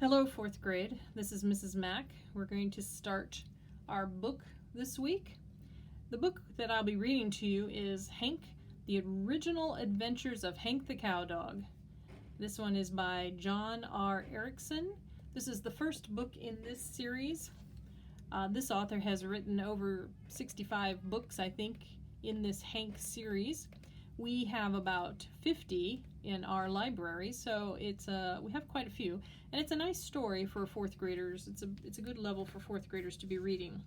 Hello, fourth grade. This is Mrs. Mack. We're going to start our book this week. The book that I'll be reading to you is Hank, The Original Adventures of Hank the Cowdog. This one is by John R. Erickson. This is the first book in this series. This author has written over 65 books, I think, in this Hank series. We have about 50 in our library, so we have quite a few, and it's a nice story for fourth graders. It's a good level for fourth graders to be reading.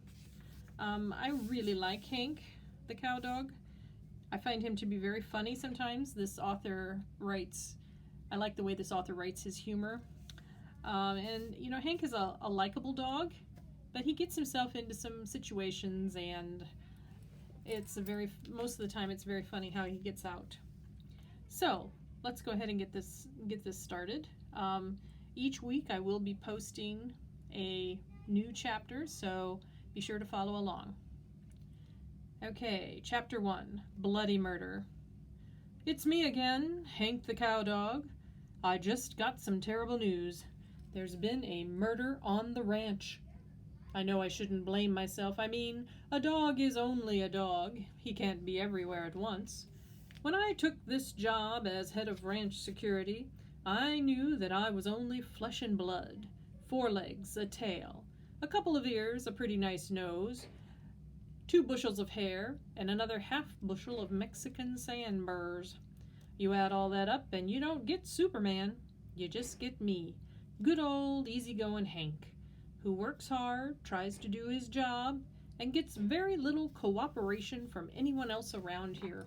I really like Hank the Cowdog. I find him to be very funny sometimes. I like the way this author writes his humor. And you know, Hank is a likable dog, but he gets himself into some situations, and most of the time it's very funny how he gets out. So let's go ahead and get this started. Each week I will be posting a new chapter, so be sure to follow along. Okay, Chapter 1, Bloody Murder. It's me again, Hank the Cowdog. I just got some terrible news. There's been a murder on the ranch. I know I shouldn't blame myself. I mean, a dog is only a dog. He can't be everywhere at once. When I took this job as head of ranch security, I knew that I was only flesh and blood. 4 legs, a tail, a couple of ears, a pretty nice nose, 2 bushels of hair, and another half bushel of Mexican sandburrs. You add all that up and you don't get Superman. You just get me, good old easygoing Hank, who works hard, tries to do his job, and gets very little cooperation from anyone else around here.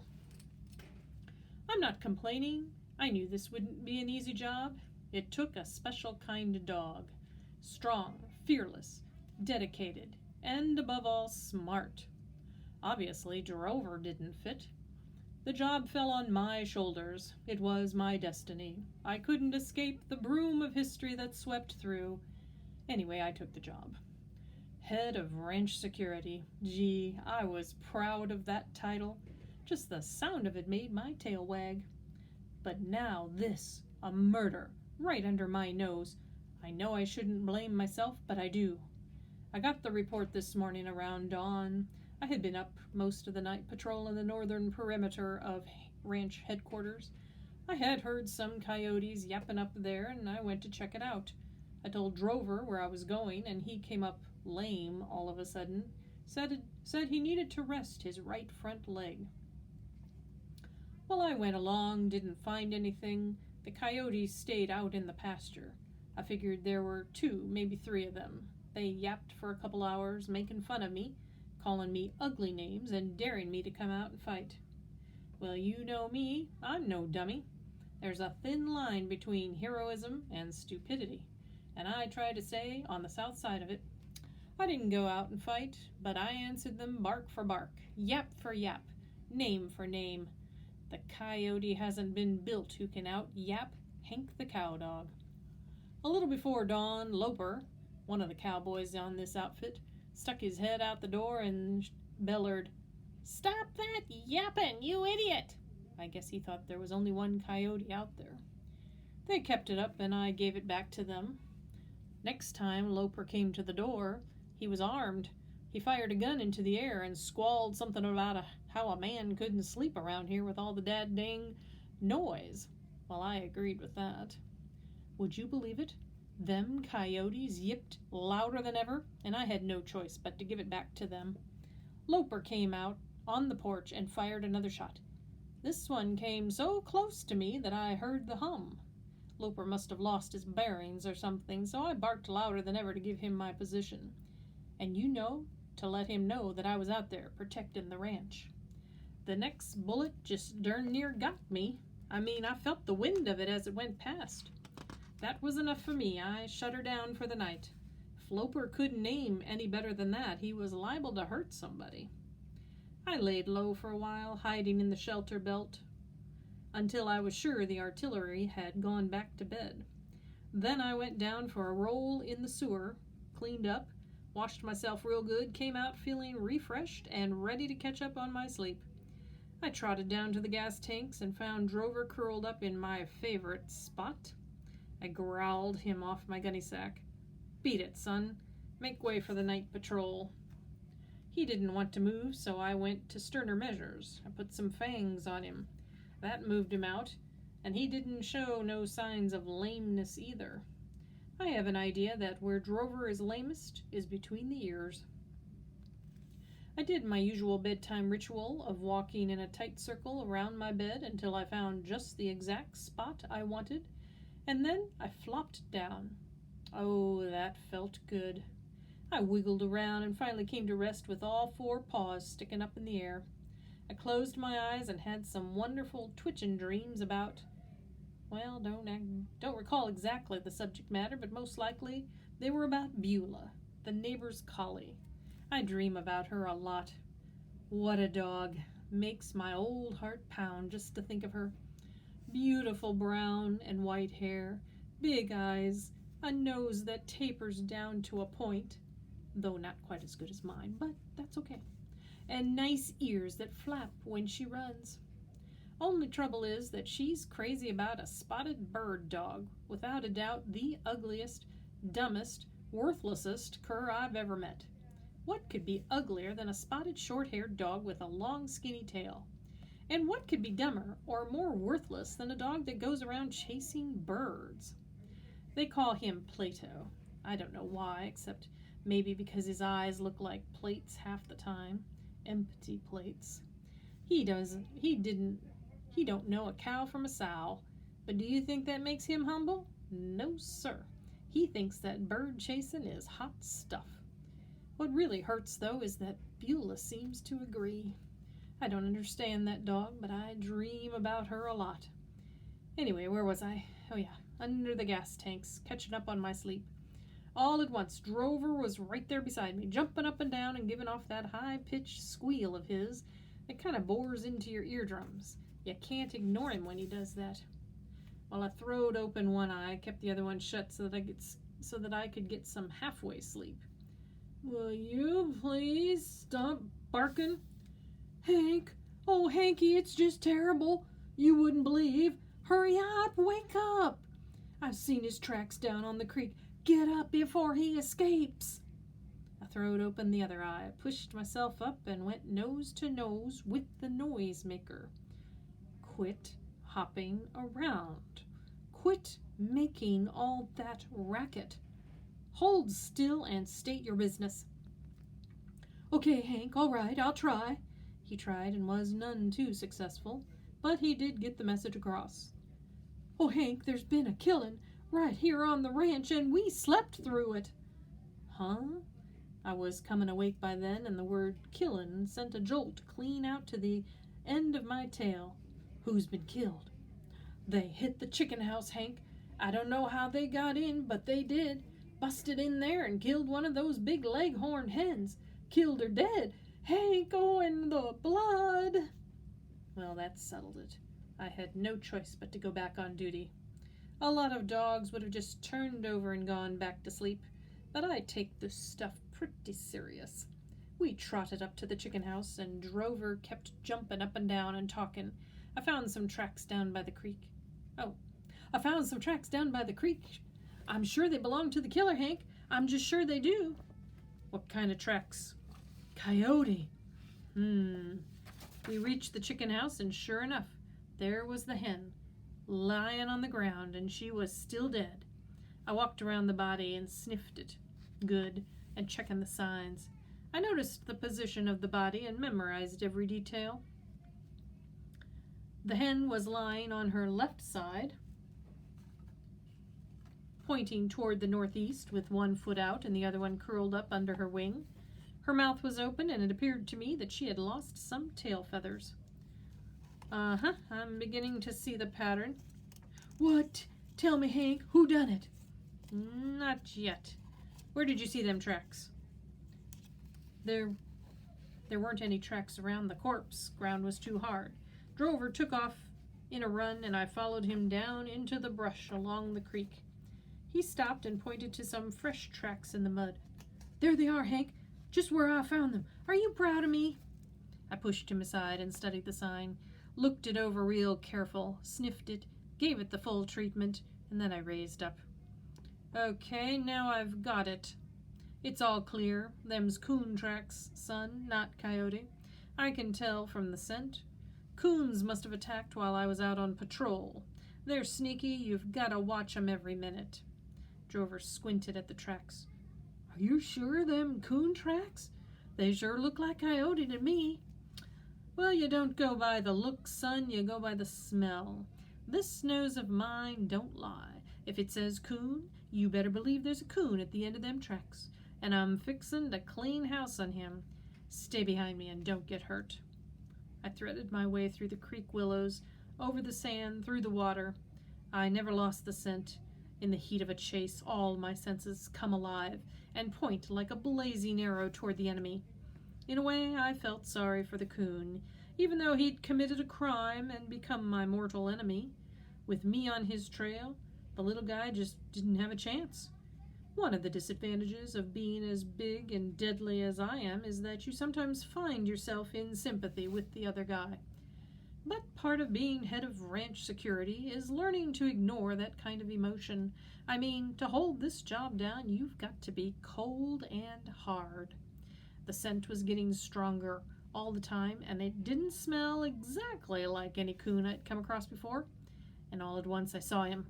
I'm not complaining. I knew this wouldn't be an easy job. It took a special kind of dog. Strong, fearless, dedicated, and above all, smart. Obviously, Drover didn't fit. The job fell on my shoulders. It was my destiny. I couldn't escape the broom of history that swept through. Anyway, I took the job. Head of ranch security. Gee, I was proud of that title. Just the sound of it made my tail wag. But now this, a murder, right under my nose. I know I shouldn't blame myself, but I do. I got the report this morning around dawn. I had been up most of the night patrolling the northern perimeter of ranch headquarters. I had heard some coyotes yapping up there, and I went to check it out. I told Drover where I was going, and he came up lame all of a sudden. Said he needed to rest his right front leg. Well, I went along, didn't find anything. The coyotes stayed out in the pasture. I figured there were 2, maybe 3 of them. They yapped for a couple hours, making fun of me, calling me ugly names, and daring me to come out and fight. Well, you know me. I'm no dummy. There's a thin line between heroism and stupidity, and I try to stay on the south side of it. I didn't go out and fight, but I answered them bark for bark, yap for yap, name for name. The coyote hasn't been built who can out-yap Hank the Cowdog. A little before dawn, Loper, one of the cowboys on this outfit, stuck his head out the door and bellered, "Stop that yapping, you idiot!" I guess he thought there was only one coyote out there. They kept it up, and I gave it back to them. Next time Loper came to the door, he was armed. He fired a gun into the air and squalled something about how a man couldn't sleep around here with all the dang noise. Well, I agreed with that. Would you believe it? Them coyotes yipped louder than ever, and I had no choice but to give it back to them. Loper came out on the porch and fired another shot. This one came so close to me that I heard the hum. Loper must have lost his bearings or something, so I barked louder than ever to give him my position. And to let him know that I was out there protecting the ranch. The next bullet just darn near got me. I felt the wind of it as it went past. That was enough for me. I shut her down for the night. If Loper couldn't aim any better than that, he was liable to hurt somebody. I laid low for a while, hiding in the shelter belt, until I was sure the artillery had gone back to bed. Then I went down for a roll in the sewer, cleaned up, washed myself real good, came out feeling refreshed and ready to catch up on my sleep. I trotted down to the gas tanks and found Drover curled up in my favorite spot. I growled him off my gunny sack. Beat it, son. Make way for the night patrol. He didn't want to move, so I went to sterner measures. I put some fangs on him. That moved him out, and he didn't show no signs of lameness either. I have an idea that where Drover is lamest is between the ears. I did my usual bedtime ritual of walking in a tight circle around my bed until I found just the exact spot I wanted, and then I flopped down. Oh, that felt good. I wiggled around and finally came to rest with all 4 paws sticking up in the air. I closed my eyes and had some wonderful twitching dreams about, well, don't recall exactly the subject matter, but most likely they were about Beulah, the neighbor's collie. I dream about her a lot. What a dog. Makes my old heart pound just to think of her. Beautiful brown and white hair, big eyes, a nose that tapers down to a point, though not quite as good as mine, but that's okay, and nice ears that flap when she runs. Only trouble is that she's crazy about a spotted bird dog, without a doubt the ugliest, dumbest, worthlessest cur I've ever met. What could be uglier than a spotted short-haired dog with a long skinny tail? And what could be dumber or more worthless than a dog that goes around chasing birds? They call him Plato. I don't know why, except maybe because his eyes look like plates half the time. Empty plates. He don't know a cow from a sow. But do you think that makes him humble? No, sir. He thinks that bird chasing is hot stuff. What really hurts, though, is that Beulah seems to agree. I don't understand that dog, but I dream about her a lot. Anyway, where was I? Oh yeah, under the gas tanks, catching up on my sleep. All at once, Drover was right there beside me, jumping up and down and giving off that high-pitched squeal of his that kind of bores into your eardrums. You can't ignore him when he does that. Well, I throwed open one eye, kept the other one shut so that I could get some halfway sleep. Will you please stop barking? Hank! Oh, Hanky, it's just terrible. You wouldn't believe. Hurry up, wake up. I've seen his tracks down on the creek. Get up before he escapes. I throwed open the other eye, pushed myself up, and went nose to nose with the noisemaker. Quit hopping around. Quit making all that racket. Hold still and state your business. Okay, Hank, all right, I'll try. He tried and was none too successful, but he did get the message across. Oh, Hank, there's been a killing right here on the ranch, and we slept through it. Huh? I was coming awake by then, and the word killin' sent a jolt clean out to the end of my tail. Who's been killed? They hit the chicken house, Hank. I don't know how they got in, but they did. Busted in there and killed one of those big leghorn hens. Killed her dead. Hank, oh, and the blood. Well, that settled it. I had no choice but to go back on duty. A lot of dogs would have just turned over and gone back to sleep, but I take this stuff pretty serious. We trotted up to the chicken house, and Drover kept jumping up and down and talking. I found some tracks down by the creek. I'm sure they belong to the killer, Hank. I'm just sure they do. What kind of tracks? Coyote. We reached the chicken house, and sure enough, there was the hen, lying on the ground, and she was still dead. I walked around the body and sniffed it. Good, and checking the signs. I noticed the position of the body and memorized every detail. The hen was lying on her left side, pointing toward the northeast with one foot out and the other one curled up under her wing. Her mouth was open, and it appeared to me that she had lost some tail feathers. I'm beginning to see the pattern. What? Tell me, Hank, who done it? Not yet. Where did you see them tracks? There weren't any tracks around the corpse. Ground was too hard. Drover took off in a run, and I followed him down into the brush along the creek. He stopped and pointed to some fresh tracks in the mud. There they are, Hank, just where I found them. Are you proud of me? I pushed him aside and studied the sign, looked it over real careful, sniffed it, gave it the full treatment, and then I raised up. Okay, now I've got it. It's all clear. Them's coon tracks, son, not coyote. I can tell from the scent. Coons must have attacked while I was out on patrol. They're sneaky, you've got to watch 'em every minute. Drover squinted at the tracks. Are you sure them coon tracks? They sure look like coyote to me. Well, you don't go by the look, son, you go by the smell. This nose of mine don't lie. If it says coon, you better believe there's a coon at the end of them tracks, and I'm fixin' to clean house on him. Stay behind me and don't get hurt. I threaded my way through the creek willows, over the sand, through the water. I never lost the scent. In the heat of a chase, all my senses come alive and point like a blazing arrow toward the enemy. In a way, I felt sorry for the coon, even though he'd committed a crime and become my mortal enemy. With me on his trail, the little guy just didn't have a chance. One of the disadvantages of being as big and deadly as I am is that you sometimes find yourself in sympathy with the other guy. But part of being head of ranch security is learning to ignore that kind of emotion. I mean, to hold this job down, you've got to be cold and hard. The scent was getting stronger all the time, and it didn't smell exactly like any coon I'd come across before. And all at once I saw him.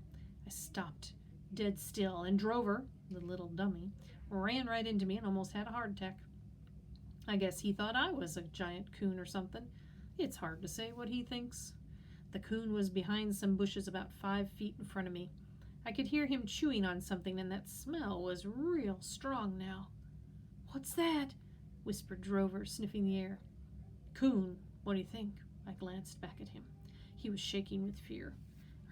I stopped, dead still, and Drover, the little dummy, ran right into me and almost had a heart attack. I guess he thought I was a giant coon or something. It's hard to say what he thinks. The coon was behind some bushes about 5 feet in front of me. I could hear him chewing on something, and that smell was real strong now. What's that? Whispered Drover, sniffing the air. Coon, what do you think? I glanced back at him. He was shaking with fear.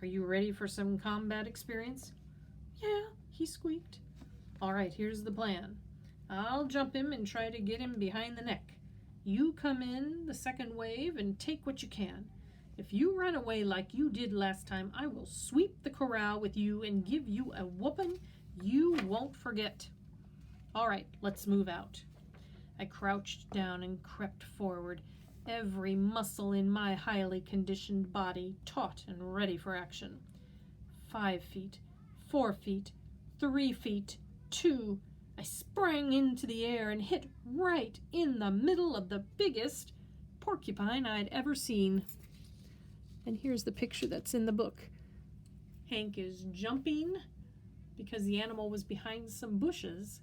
Are you ready for some combat experience? Yeah, he squeaked. All right, here's the plan. I'll jump him and try to get him behind the neck. You come in the second wave and take what you can. If you run away like you did last time, I will sweep the corral with you and give you a whooping you won't forget. All right, let's move out. I crouched down and crept forward, every muscle in my highly conditioned body taut and ready for action. 5 feet, 4 feet, 3 feet, 2. I sprang into the air and hit right in the middle of the biggest porcupine I'd ever seen. And here's the picture that's in the book. Hank is jumping because the animal was behind some bushes,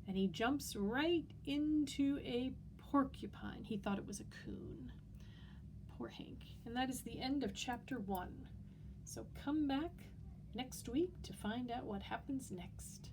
and he jumps right into a porcupine. He thought it was a coon. Poor Hank. And that is the end of chapter 1. So come back next week to find out what happens next.